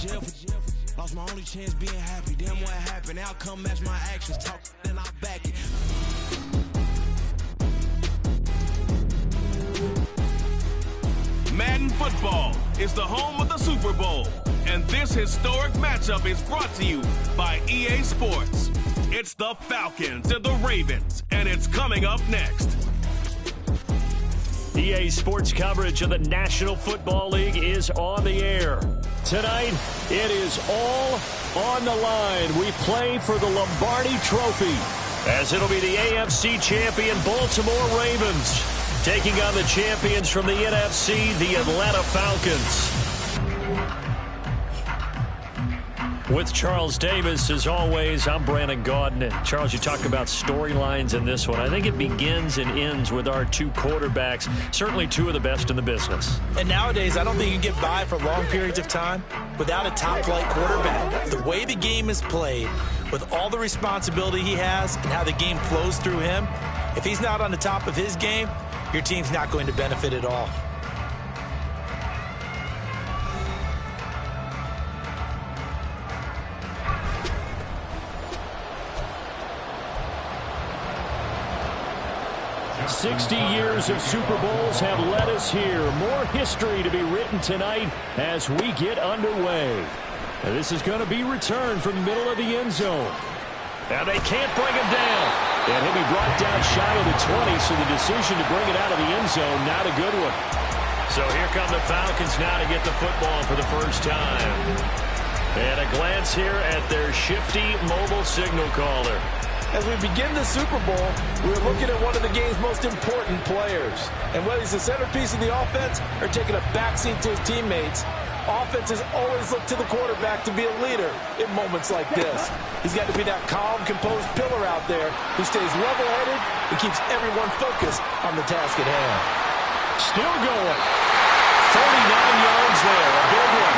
jail for lost my only chance being happy. Damn what happened, outcome match my actions. Talk and I back it. Madden football is the home of the Super Bowl, and this historic matchup is brought to you by EA Sports. It's the Falcons and the Ravens, and it's coming up next. EA Sports coverage of the National Football League is on the air. Tonight, it is all on the line. We play for the Lombardi Trophy, as it'll be the AFC champion Baltimore Ravens taking on the champions from the NFC, the Atlanta Falcons. With Charles Davis, as always, I'm Brandon Gaudin. And Charles, you talk about storylines in this one. I think it begins and ends with our two quarterbacks, certainly two of the best in the business. And nowadays, I don't think you can get by for long periods of time without a top-flight quarterback. The way the game is played, with all the responsibility he has and how the game flows through him, if he's not on the top of his game, your team's not going to benefit at all. "60 years of Super Bowls have led us here. More history to be written tonight as we get underway. And this is going to be returned from the middle of the end zone. And they can't bring him down. And he'll be brought down shy of the 20, so the decision to bring it out of the end zone, not a good one. So here come the Falcons now to get the football for the first time. And a glance here at their shifty mobile signal caller. As we begin the Super Bowl, we're looking at one of the game's most important players. And whether he's the centerpiece of the offense or taking a backseat to his teammates, offenses always look to the quarterback to be a leader in moments like this. He's got to be that calm, composed pillar out there who stays level-headed and keeps everyone focused on the task at hand. Still going. 39 yards there, a big one.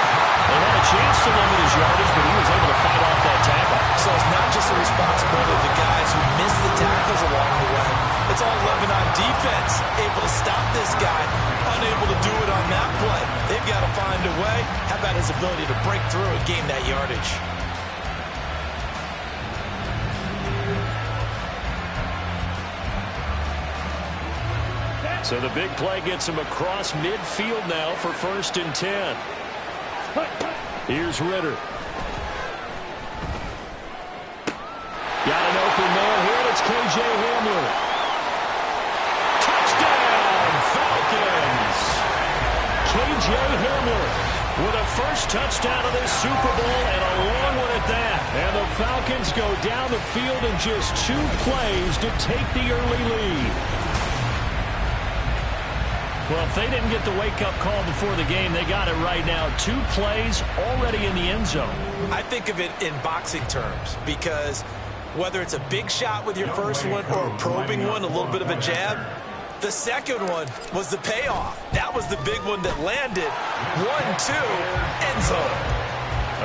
They had a chance to limit his yardage, but he was able to fight off that tackle. So it's not just the responsibility of the guys who missed the tackles along the way. It's all Lebanon on defense, able to stop this guy, unable to do it on that play. They've got to find a way. How about his ability to break through and gain that yardage? So the big play gets him across midfield now for 1st and 10. Here's Ritter. Got an open man here, and it's K.J. Hamler. Touchdown, Falcons! K.J. Hamler with a first touchdown of this Super Bowl, and a long one at that. And the Falcons go down the field in just 2 plays to take the early lead. Well, if they didn't get the wake-up call before the game, they got it right now. 2 plays already in the end zone. I think of it in boxing terms, because whether it's a big shot with your first one or a probing one, a little bit of a jab, the second one was the payoff. That was the big one that landed. 1-2, end zone.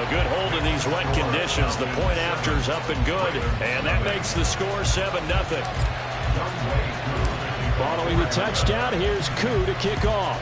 A good hold in these wet conditions. The point after is up and good, and that makes the score 7-0. Following the touchdown, here's Koo to kick off.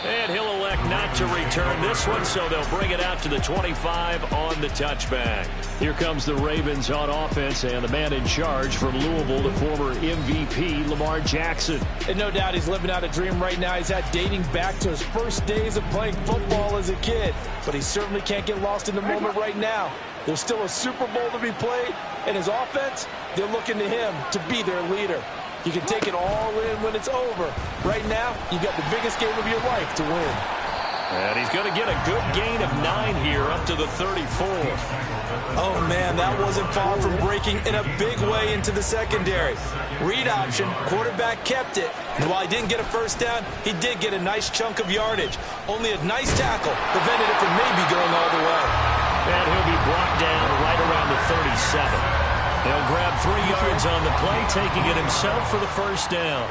And he'll elect not to return this one, so they'll bring it out to the 25 on the touchback. Here comes the Ravens on offense, and the man in charge from Louisville, the former MVP, Lamar Jackson. And no doubt he's living out a dream right now. He's had dating back to his first days of playing football as a kid. But he certainly can't get lost in the moment right now. There's still a Super Bowl to be played, and his offense, they're looking to him to be their leader. You can take it all in when it's over. Right now, you've got the biggest game of your life to win. And he's going to get a good gain of 9 here, up to the 34. Oh, man, that wasn't far from breaking in a big way into the secondary. Read option, quarterback kept it. And while he didn't get a first down, he did get a nice chunk of yardage. Only a nice tackle prevented it from maybe going all the way. And he'll be brought down right around the 37. He'll grab 3 yards on the play, taking it himself for the first down.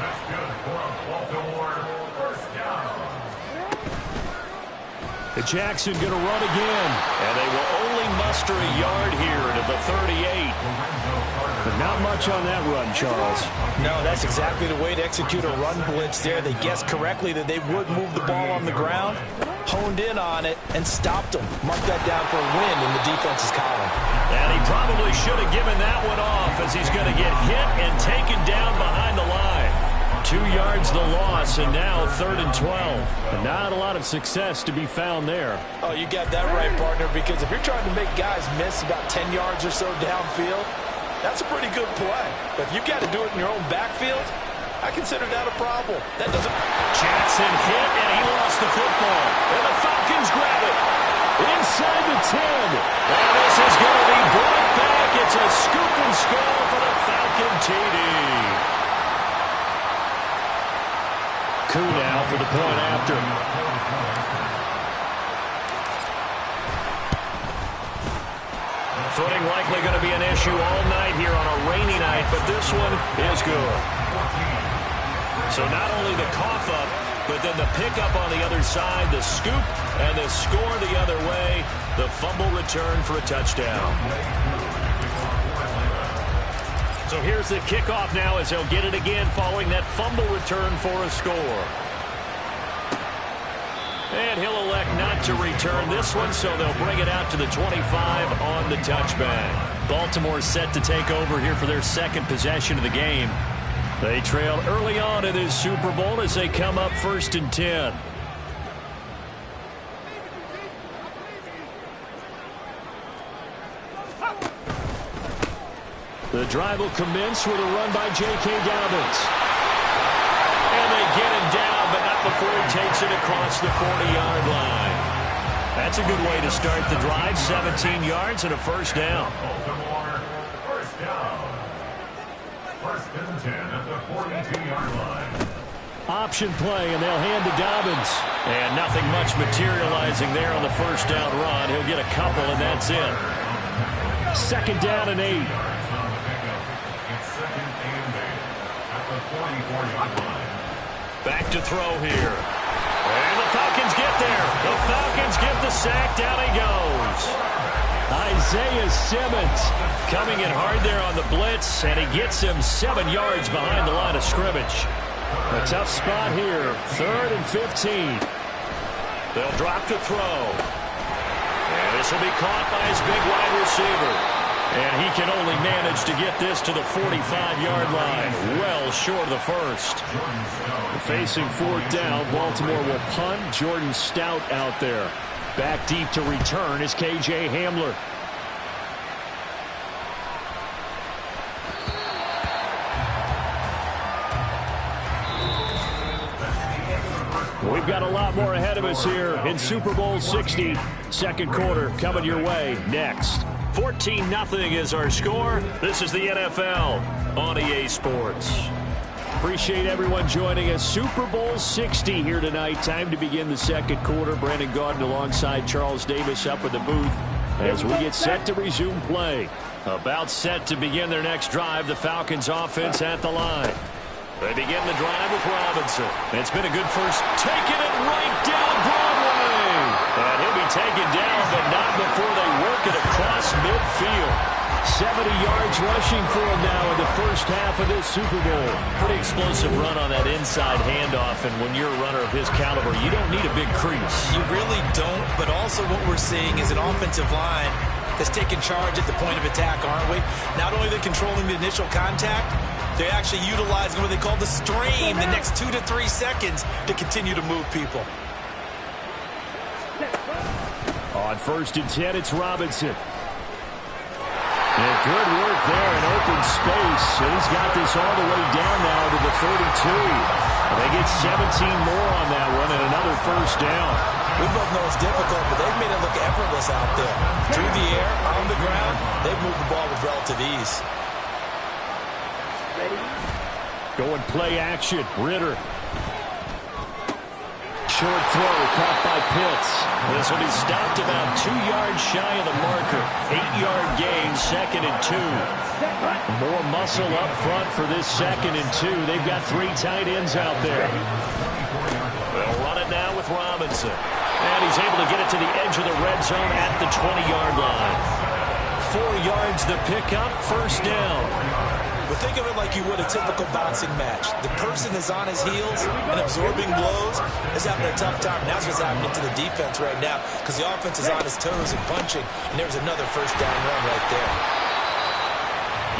Jackson going to run again, and they will only muster a yard here to the 38. The Not much on that run, Charles. No, that's exactly the way to execute a run blitz there. They guessed correctly that they would move the ball on the ground, honed in on it, and stopped them. Mark that down for a win in the defense's column. And he probably should have given that one off as he's going to get hit and taken down behind the line. 2 yards the loss, and now 3rd and 12. And not a lot of success to be found there. Oh, you got that right, partner, because if you're trying to make guys miss about 10 yards or so downfield, that's a pretty good play. But if you've got to do it in your own backfield, I consider that a problem. That doesn't... Jackson hit, and he lost the football. And the Falcons grab it. Inside the 10. And this is going to be brought back. It's a scoop and score for the Falcon TD. Coup now for the point after. Footing likely going to be an issue all night here on a rainy night, but this one is good. So not only the cough up, but then the pickup on the other side, the scoop, and the score the other way, the fumble return for a touchdown. So here's the kickoff now as he'll get it again following that fumble return for a score. And he'll elect not to return this one, so they'll bring it out to the 25 on the touchback. Baltimore set to take over here for their second possession of the game. They trailed early on in this Super Bowl as they come up 1st and 10. The drive will commence with a run by J.K. Dobbins. And they get him down, but not before he takes it across the 40-yard line. That's a good way to start the drive. 17 yards and a first down. First down. 1st and 10 at the 42-yard line. Option play, and they'll hand to Dobbins. And nothing much materializing there on the first down run. He'll get a couple, and that's it. 2nd down and 8. Back to throw here. And the Falcons get there. The Falcons get the sack. Down he goes. Isaiah Simmons coming in hard there on the blitz, and he gets him 7 yards behind the line of scrimmage. A tough spot here. 3rd and 15. They'll drop to throw. And this will be caught by his big wide receiver. And he can only manage to get this to the 45-yard line, well short of the first. Facing 4th down, Baltimore will punt. Jordan Stout out there. Back deep to return is K.J. Hamler. We've got a lot more ahead of us here in Super Bowl 60. 2nd quarter coming your way next. 14-0 is our score. This is the NFL on EA Sports. Appreciate everyone joining us. Super Bowl 60 here tonight. Time to begin the 2nd quarter. Brandon Gaudin alongside Charles Davis up in the booth as we get set to resume play. About set to begin their next drive. The Falcons offense at the line. They begin the drive with Robinson. It's been a good first. Taking it right down Broadway. And he'll be taken down, but not before they work it across midfield. 70 yards rushing for him now in the first half of this Super Bowl. Pretty explosive run on that inside handoff, and when you're a runner of his caliber, you don't need a big crease. You really don't, but also what we're seeing is an offensive line that's taking charge at the point of attack, aren't we? Not only are they controlling the initial contact, they're actually utilizing what they call the stream, the next 2 to 3 seconds to continue to move people. On 1st and 10, it's Robinson. And good work there in open space. And he's got this all the way down now to the 32. And they get 17 more on that one and another first down. We both know it's difficult, but they've made it look effortless out there. Through the air, on the ground, they've moved the ball with relative ease. Going play action. Ritter. Short throw caught by Pitts. This will be stopped about 2 yards shy of the marker. 8-yard gain, 2nd and 2. More muscle up front for this 2nd and 2. They've got 3 tight ends out there. They'll run it now with Robinson. And he's able to get it to the edge of the red zone at the 20-yard line. yards the pickup, first down. Well, think of it like you would a typical boxing match. The person is on his heels and absorbing blows is having a tough time. And that's what's happening to the defense right now because the offense is on his toes and punching, and there's another first down run right there.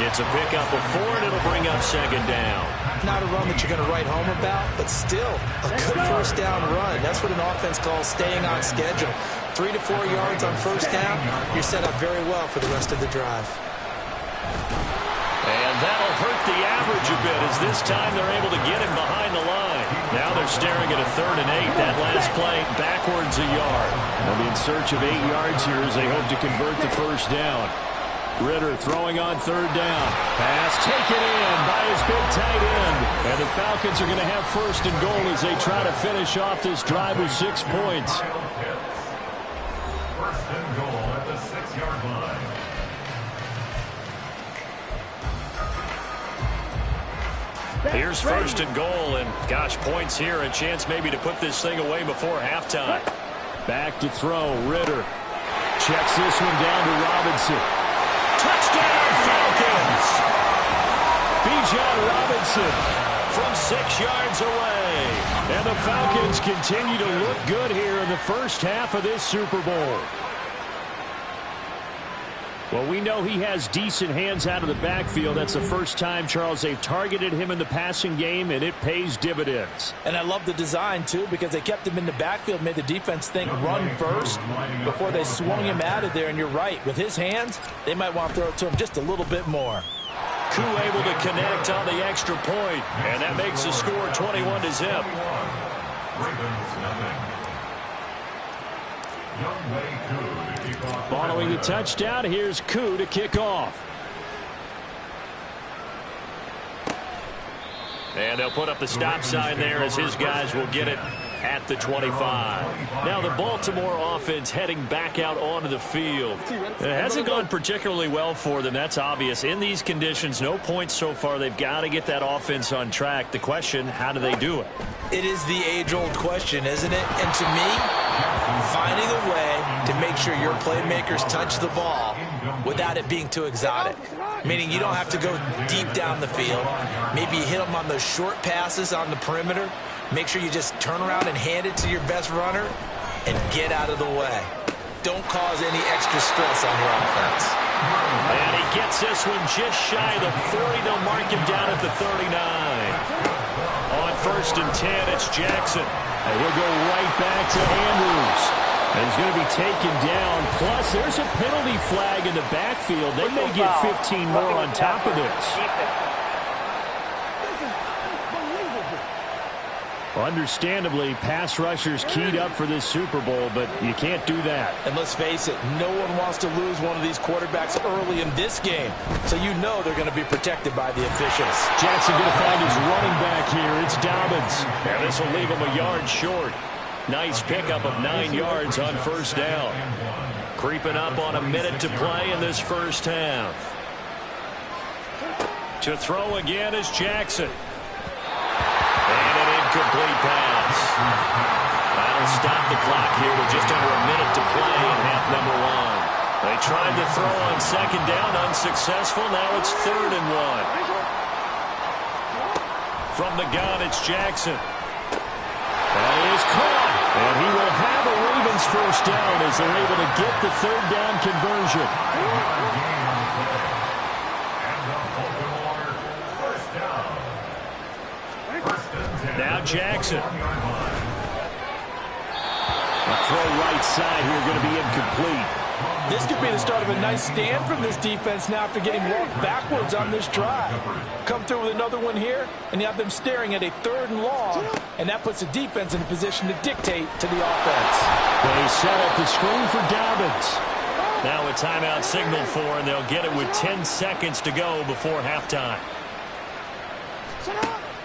It's a pickup of 4, and it'll bring up second down. Not a run that you're going to write home about, but still a good first down run. That's what an offense calls staying on schedule. 3 to 4 yards on first down, you're set up very well for the rest of the drive. And that'll hurt the average a bit as this time they're able to get him behind the line. Now they're staring at a 3rd and 8. That last play backwards a yard. They'll be in search of 8 yards here as they hope to convert the first down. Ritter throwing on 3rd down. Pass taken in by his big tight end. And the Falcons are going to have 1st and goal as they try to finish off this drive with 6 points. 1st and goal at the 6-yard line. Here's 1st and goal, and gosh, points here. A chance maybe to put this thing away before halftime. Back to throw. Ritter checks this one down to Robinson. Touchdown, Falcons! Bijan Robinson from 6 yards away. And the Falcons continue to look good here in the first half of this Super Bowl. Well, we know he has decent hands out of the backfield. That's the first time, Charles, they've targeted him in the passing game, and it pays dividends. And I love the design, too, because they kept him in the backfield, made the defense think run first before they swung him out of there. And you're right, with his hands, they might want to throw it to him just a little bit more. Koo able to connect on the extra point, and that makes the score 21-0. Ravens nothing. Following the touchdown, here's Koo to kick off. And they'll put up the stop sign there as his guys will get it at the 25. Now the Baltimore offense heading back out onto the field. It hasn't gone particularly well for them. That's obvious. In these conditions, no points so far. They've got to get that offense on track. The question, how do they do it? It is the age-old question, isn't it? And to me, finding a way to make sure your playmakers touch the ball without it being too exotic. Meaning you don't have to go deep down the field. Maybe you hit them on those short passes on the perimeter. Make sure you just turn around and hand it to your best runner and get out of the way. Don't cause any extra stress on your offense. And he gets this one just shy of the 40. They'll mark him down at the 39. On 1st and 10, it's Jackson. And he'll go right back to Andrews. And he's going to be taken down. Plus, there's a penalty flag in the backfield. They may get 15 more on top of this. Understandably, pass rushers keyed up for this Super Bowl, but you can't do that. And let's face it, no one wants to lose one of these quarterbacks early in this game. So you know they're going to be protected by the officials. Jackson going to find his running back here. It's Dobbins. And this will leave him a yard short. Nice pickup of 9 yards on 1st down. Creeping up on a minute to play in this first half. To throw again is Jackson. And an incomplete pass. That'll stop the clock here with just under a minute to play in half number 1. They tried to throw on 2nd down, unsuccessful. Now it's 3rd and 1. From the gun, it's Jackson. That is caught. And he will have a Ravens first down as they're able to get the 3rd down conversion. Now Jackson. A throw right side here going to be incomplete. This could be the start of a nice stand from this defense now after getting walked backwards on this drive. Come through with another one here, and you have them staring at a 3rd and long, and that puts the defense in a position to dictate to the offense. They set up the screen for Dobbins. Now a timeout signal for, and they'll get it with 10 seconds to go before halftime.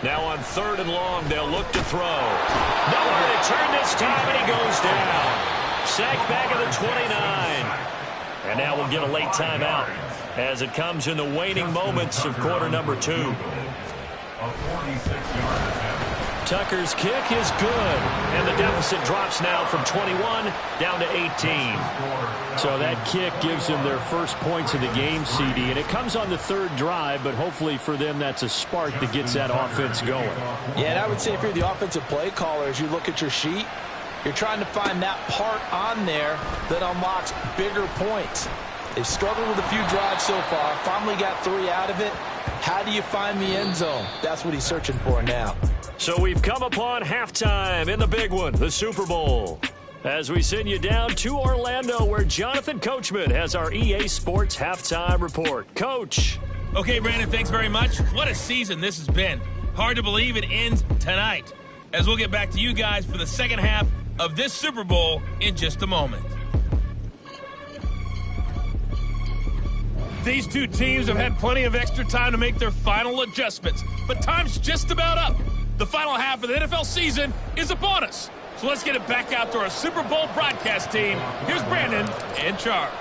Now on 3rd and long, they'll look to throw. Nowhere to turn this time, and he goes down. Sacked back at the 29. And now we'll get a late timeout as it comes in the waning moments of quarter number 2. 2 Tucker's kick is good, and the deficit drops now from 21 down to 18. So that kick gives them their first points of the game, CD, and it comes on the third drive, but hopefully for them that's a spark that gets that offense going. Yeah, and I would say if you're the offensive play caller, as you look at your sheet, you're trying to find that part on there that unlocks bigger points. They've struggled with a few drives so far, finally got 3 out of it. How do you find the end zone? That's what he's searching for now. So we've come upon halftime in the big one, the Super Bowl. As we send you down to Orlando, where Jonathan Coachman has our EA Sports halftime report. Coach. Okay, Brandon, thanks very much. What a season this has been. Hard to believe it ends tonight, as we'll get back to you guys for the second half of this Super Bowl in just a moment. These two teams have had plenty of extra time to make their final adjustments, but time's just about up. The final half of the NFL season is upon us. So let's get it back out to our Super Bowl broadcast team. Here's Brandon and Charles.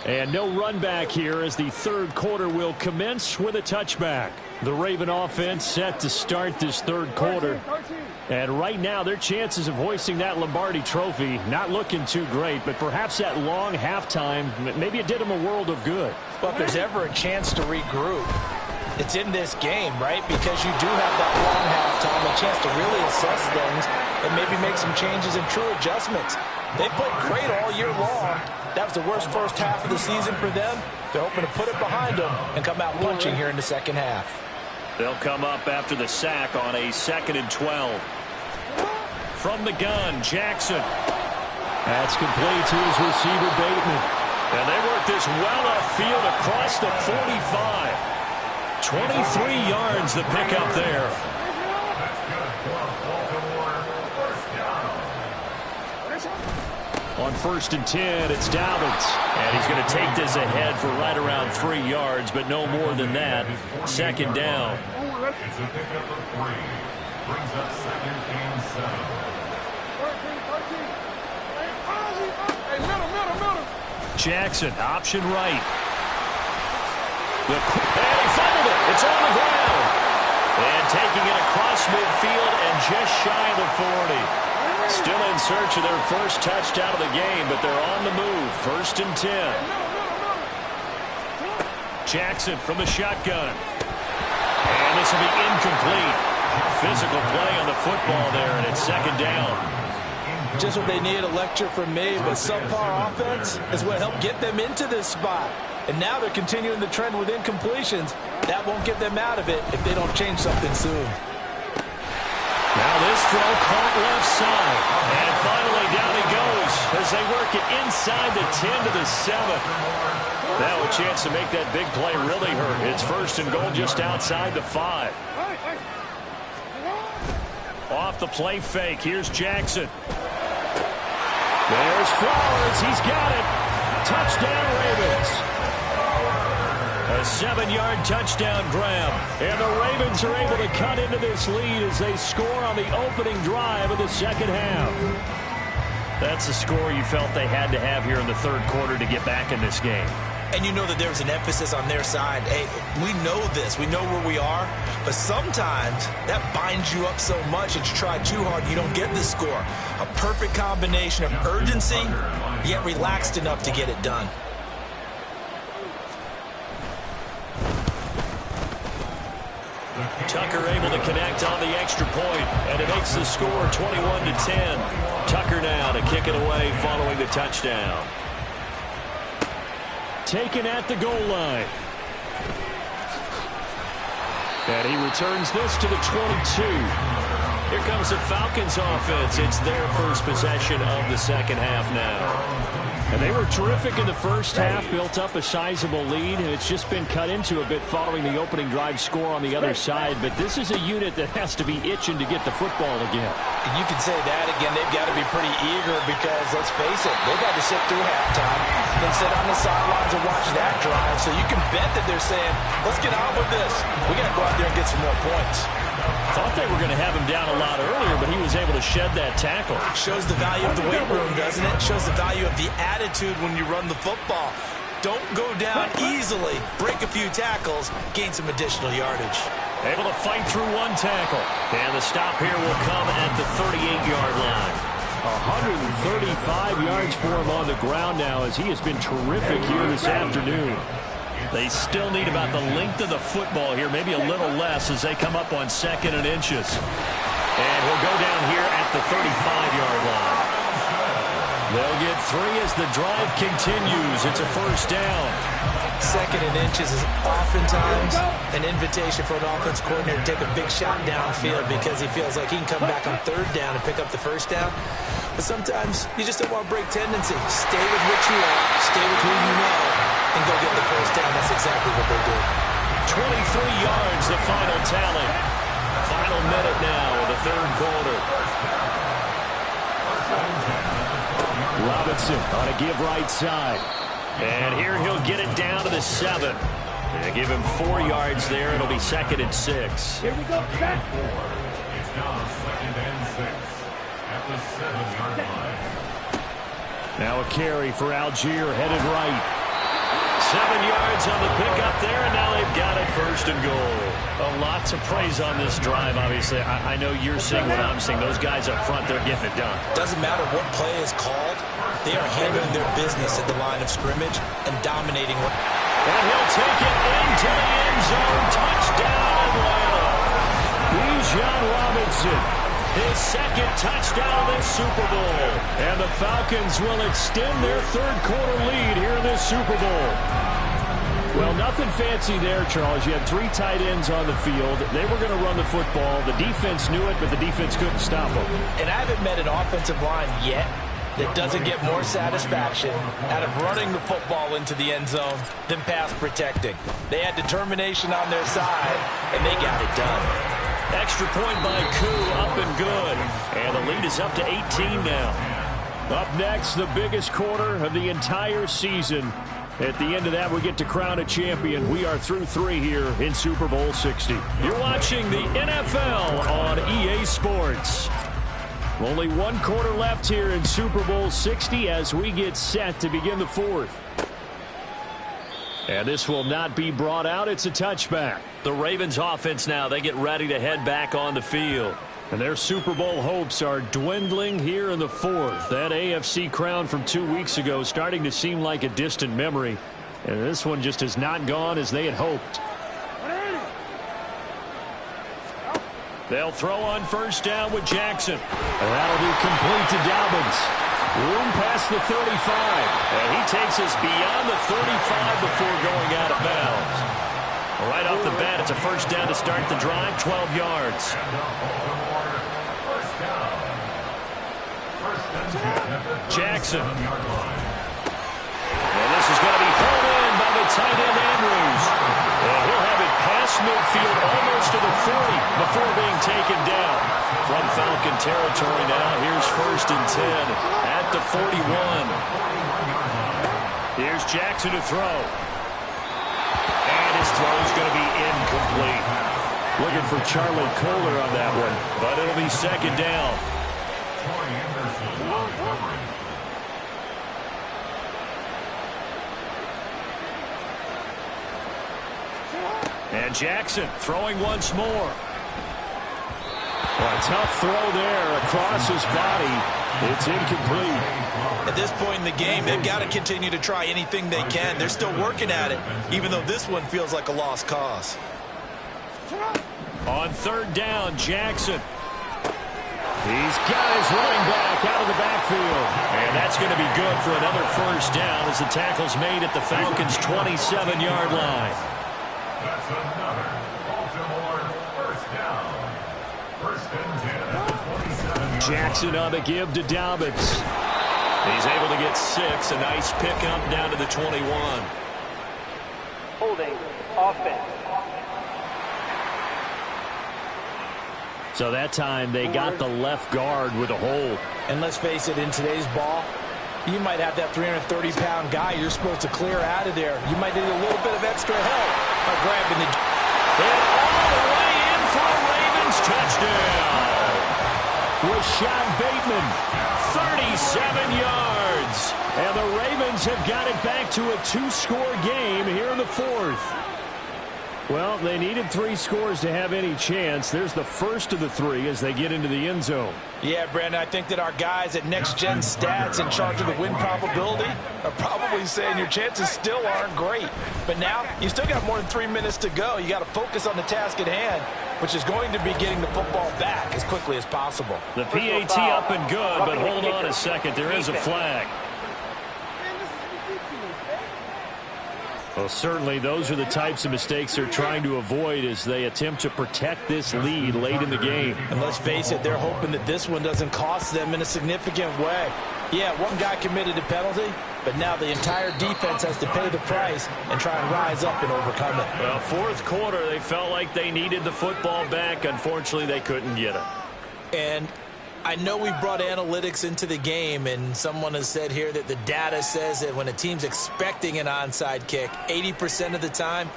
And no run back here as the third quarter will commence with a touchback. The Raven offense set to start this third quarter. And right now, their chances of hoisting that Lombardi trophy not looking too great, but perhaps that long halftime, maybe it did them a world of good. Well, if there's ever a chance to regroup, it's in this game, right? Because you do have that long halftime, a chance to really assess things and maybe make some changes and true adjustments. They played great all year long. That was the worst first half of the season for them. They're hoping to put it behind them and come out punching here in the second half. They'll come up after the sack on a 2nd and 12. From the gun, Jackson. That's complete to his receiver, Bateman. And they work this well upfield across the 45. 23 yards the pickup there. On 1st and 10, it's Dobbins. And he's going to take this ahead for right around 3 yards, but no more than that. 2nd down. It's a pickup of 3. Brings up 2nd and 7. Jackson, option right. And he fumbled it. It's on the ground. And taking it across midfield and just shy of the 40. Still in search of their first touchdown of the game, but they're on the move. 1st and 10. Jackson from the shotgun. And this will be incomplete. Physical play on the football there, and it's 2nd down. Just what they need, a lecture from me, but subpar offense is what helped get them into this spot. And now they're continuing the trend with incompletions. That won't get them out of it if they don't change something soon. Now this throw caught left side. And finally down he goes as they work it inside the 10 to the 7. Now a chance to make that big play really hurt. It's 1st and goal just outside the 5. Off the play fake, here's Jackson. There's Flowers, he's got it. Touchdown Ravens. A 7-yard touchdown grab. And the Ravens are able to cut into this lead as they score on the opening drive of the second half. That's the score you felt they had to have here in the third quarter to get back in this game. And you know that there's an emphasis on their side. Hey, we know this. We know where we are. But sometimes that binds you up so much that you try too hard, you don't get the score. A perfect combination of urgency, yet relaxed enough to get it done. Tucker able to connect on the extra point, and it makes the score 21-10. Tucker now to kick it away following the touchdown. Taken at the goal line. And he returns this to the 22. Here comes the Falcons offense. It's their first possession of the second half now. And they were terrific in the first half, built up a sizable lead, and it's just been cut into a bit following the opening drive score on the other side. But this is a unit that has to be itching to get the football again. And you can say that again. They've got to be pretty eager because, let's face it, they've got to sit through halftime, then sit on the sidelines and watch that drive. So you can bet that they're saying, let's get on with this. We got to go out there and get some more points. Thought they were going to have him down a lot earlier, but he was able to shed that tackle. Shows the value of the weight room, doesn't it? Shows the value of the attitude when you run the football. Don't go down easily. Break a few tackles. Gain some additional yardage. Able to fight through one tackle. And the stop here will come at the 38-yard line. 135 yards for him on the ground now as he has been terrific here this afternoon. They still need about the length of the football here, maybe a little less as they come up on 2nd and inches. And he'll go down here at the 35-yard line. They'll get 3 as the drive continues. It's a first down. 2nd and inches is oftentimes an invitation for an offense coordinator to take a big shot downfield because he feels like he can come back on 3rd down and pick up the first down. But sometimes you just don't want to break tendency. Stay with what you are, stay with who you know, and go get the first down. That's exactly what they did. 23 yards, the final tally. Final minute now of the 3rd quarter. Robinson on a give right side. And here he'll get it down to the 7. They give him 4 yards there. It'll be 2nd and 6. Here we go. It's now 2nd and 6 at the 7-yard line. Now a carry for Algier headed right. 7 yards on the pickup there, and now they've got it 1st and goal. Lots of praise on this drive, obviously. I know you're seeing what I'm seeing. Those guys up front, they're getting it done. Doesn't matter what play is called. They are handling their business at the line of scrimmage and dominating. And he'll take it into the end zone. Touchdown, Atlanta. Bijan Robinson, his 2nd touchdown of this Super Bowl. And the Falcons will extend their 3rd quarter lead here in this Super Bowl. Well, nothing fancy there, Charles. You had 3 tight ends on the field. They were going to run the football. The defense knew it, but the defense couldn't stop them. And I haven't met an offensive line yet that doesn't get more satisfaction out of running the football into the end zone than pass protecting. They had determination on their side, and they got it done. Extra point by Koo, up and good. And the lead is up to 18 now. Up next, the biggest quarter of the entire season. At the end of that, we get to crown a champion. We are through 3 here in Super Bowl 60. You're watching the NFL on EA Sports. Only 1 quarter left here in Super Bowl 60 as we get set to begin the 4th. And this will not be brought out. It's a touchback. The Ravens offense now, they get ready to head back on the field. And their Super Bowl hopes are dwindling here in the 4th. That AFC crown from 2 weeks ago starting to seem like a distant memory. And this one just has not gone as they had hoped. They'll throw on 1st down with Jackson. And that'll be complete to Dobbins. Room past the 35. And he takes us beyond the 35 before going out of bounds. Right off the bat, it's a 1st down to start the drive, 12 yards. Jackson. And this is going to be pulled in by the tight end Andrews. And he'll have it past midfield almost to the 40 before being taken down. From Falcon territory now, here's 1st and 10 at the 41. Here's Jackson to throw. And his throw is going to be incomplete. Looking for Charlie Kohler on that one, but it'll be 2nd down. And Jackson throwing once more. Well, a tough throw there across his body. It's incomplete. At this point in the game, they've got to continue to try anything they can. They're still working at it, even though this one feels like a lost cause. On 3rd down, Jackson. He's got his running back out of the backfield. And that's going to be good for another 1st down as the tackle's made at the Falcons' 27-yard line. That's another Baltimore 1st down. 1st and 10 at the 27-yard Jackson on the give to Dobbins. He's able to get 6. A nice pickup down to the 21. Holding offense. So that time they got the left guard with a hold. And let's face it, in today's ball, you might have that 330-pound guy you're supposed to clear out of there. You might need a little bit of extra help by grabbing the... And all the way in for a Ravens touchdown. Rashad Bateman, 37 yards. And the Ravens have got it back to a 2-score game here in the fourth. Well, they needed 3 scores to have any chance. There's the first of the 3 as they get into the end zone. Yeah, Brandon, I think that our guys at Next Gen Stats in charge of the win probability are probably saying your chances still aren't great. But now, you still got more than 3 minutes to go. You got to focus on the task at hand, which is going to be getting the football back as quickly as possible. The PAT up and good, but hold on a second. There is a flag. Well, certainly those are the types of mistakes they're trying to avoid as they attempt to protect this lead late in the game. And let's face it, they're hoping that this one doesn't cost them in a significant way. Yeah, one guy committed a penalty, but now the entire defense has to pay the price and try and rise up and overcome it. Well, fourth quarter, they felt like they needed the football back. Unfortunately, they couldn't get it. And I know we brought analytics into the game, and someone has said here that the data says that when a team's expecting an onside kick, 80% of the time,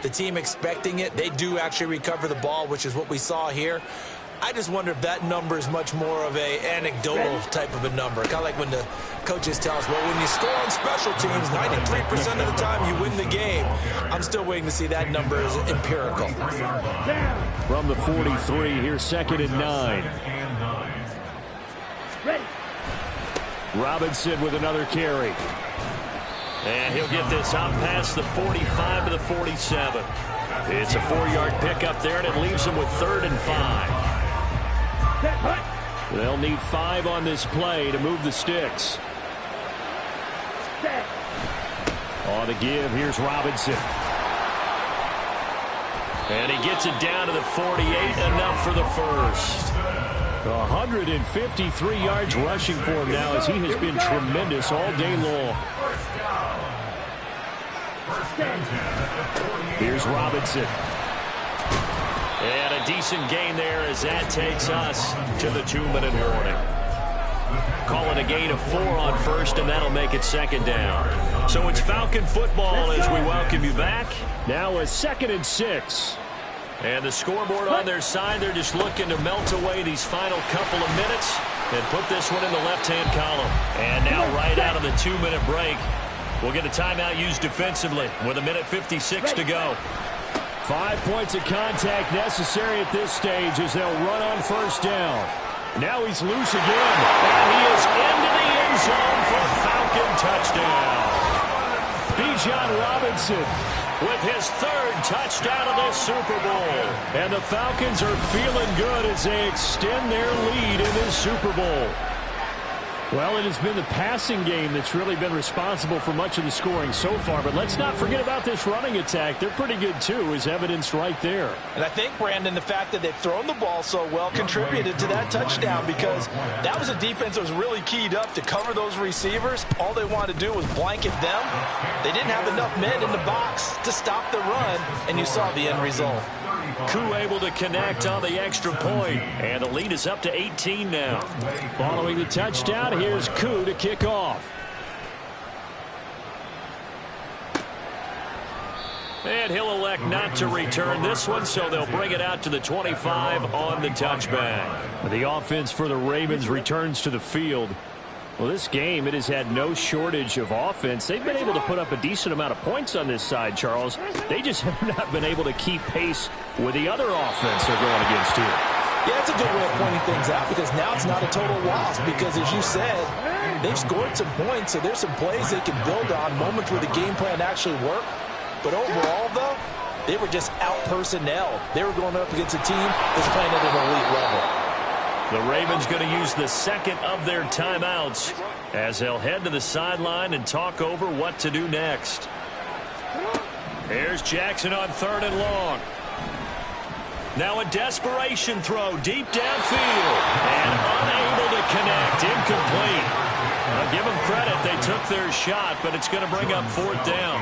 the team expecting it, they do actually recover the ball, which is what we saw here. I just wonder if that number is much more of a anecdotal type of a number. Kind of like when the coaches tell us, well, when you score on special teams, 93% of the time you win the game. I'm still waiting to see that number as empirical. From the 43, here's 2nd and 9. Ready. Robinson with another carry. And he'll get this out past the 45 to the 47. It's a 4-yard pickup there, and it leaves him with 3rd and 5. They'll need 5 on this play to move the sticks. On the give, here's Robinson. And he gets it down to the 48, enough for the first. 153 yards rushing for him now as he has been tremendous all day long. Here's Robinson. And a decent gain there as that takes us to the 2-minute warning. Call it a gain of 4 on first, and that'll make it 2nd down. So it's Falcon football as we welcome you back. Now a 2nd and 6. And the scoreboard on their side, they're just looking to melt away these final couple of minutes and put this one in the left-hand column. And now right out of the 2-minute break, we'll get a timeout used defensively with 1:56 to go. 5 points of contact necessary at this stage as they'll run on first down. Now he's loose again, and he is into the end zone for a Falcon touchdown. Bijan Robinson with his 3rd touchdown of this Super Bowl. And the Falcons are feeling good as they extend their lead in this Super Bowl. Well, it has been the passing game that's really been responsible for much of the scoring so far. But let's not forget about this running attack. They're pretty good, too, as evidenced right there. And I think, Brandon, the fact that they've thrown the ball so well contributed to that touchdown because that was a defense that was really keyed up to cover those receivers. All they wanted to do was blanket them. They didn't have enough men in the box to stop the run, and you saw the end result. Koo able to connect on the extra point, and the lead is up to 18 now. Following the touchdown, here's Koo to kick off. And he'll elect not to return this one, so they'll bring it out to the 25 on the touchback. The offense for the Ravens returns to the field. Well, this game, it has had no shortage of offense. They've been able to put up a decent amount of points on this side, Charles. They just have not been able to keep pace with the other offense they're going against here. Yeah, it's a good way of pointing things out because now it's not a total loss because, as you said, they've scored some points, so there's some plays they can build on, moments where the game plan actually worked. But overall, though, they were just out-personnelled. They were going up against a team that's playing at an elite level. The Ravens going to use the 2nd of their timeouts as they'll head to the sideline and talk over what to do next. Here's Jackson on 3rd and long. Now a desperation throw deep downfield and unable to connect. Incomplete. I'll give them credit. They took their shot, but it's going to bring up 4th down.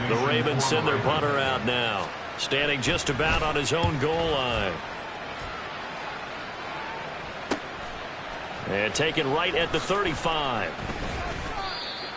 The Ravens send their punter out now, standing just about on his own goal line. And taken right at the 35.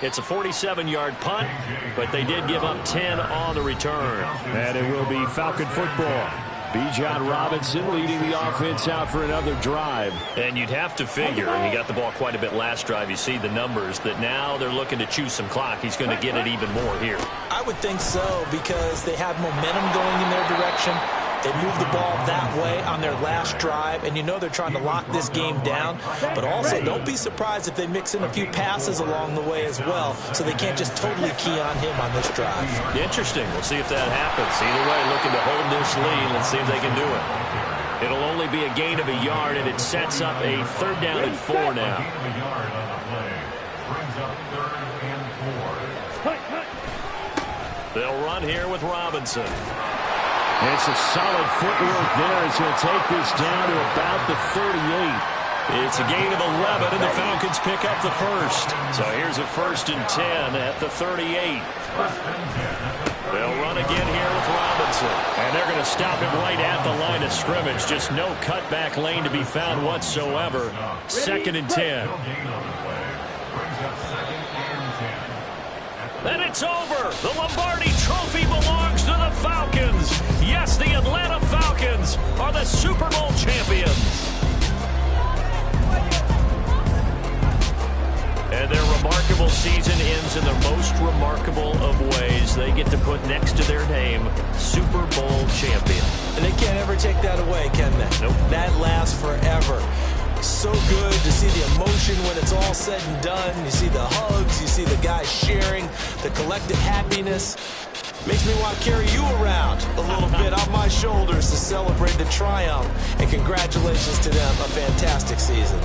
It's a 47-yard punt, but they did give up 10 on the return. And it will be Falcon football. Bijan Robinson leading the offense out for another drive. And you'd have to figure, and he got the ball quite a bit last drive. You see the numbers, that now they're looking to chew some clock. He's going to get it even more here. I would think so, because they have momentum going in their direction. They moved the ball that way on their last drive, and you know they're trying to lock this game down. But also, don't be surprised if they mix in a few passes along the way as well, so they can't just totally key on him on this drive. Interesting. We'll see if that happens. Either way, looking to hold this lead. Let's see if they can do it. It'll only be a gain of a yard, and it sets up a 3rd down and 4 now. They'll run here with Robinson. It's a solid footwork there as he'll take this down to about the 38. It's a gain of 11, and the Falcons pick up the first. So here's a 1st and 10 at the 38. They'll run again here with Robinson. And they're going to stop him right at the line of scrimmage. Just no cutback lane to be found whatsoever. 2nd and 10. And it's over. The Lombardi Trophy belongs to the Falcons. Yes, the Atlanta Falcons are the Super Bowl champions. And their remarkable season ends in the most remarkable of ways. They get to put next to their name, Super Bowl champion. And they can't ever take that away, can they? Nope. That lasts forever. So good to see the emotion when it's all said and done. You see the hugs, you see the guys sharing, the collective happiness. Makes me want to carry you around a little bit on my shoulders to celebrate the triumph. And congratulations to them, a fantastic season.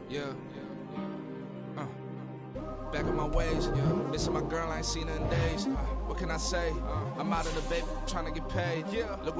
Yeah. Back on my ways. Missing my girl, I ain't seen her in days. What can I say? I'm out of the baby, trying to get paid. Look what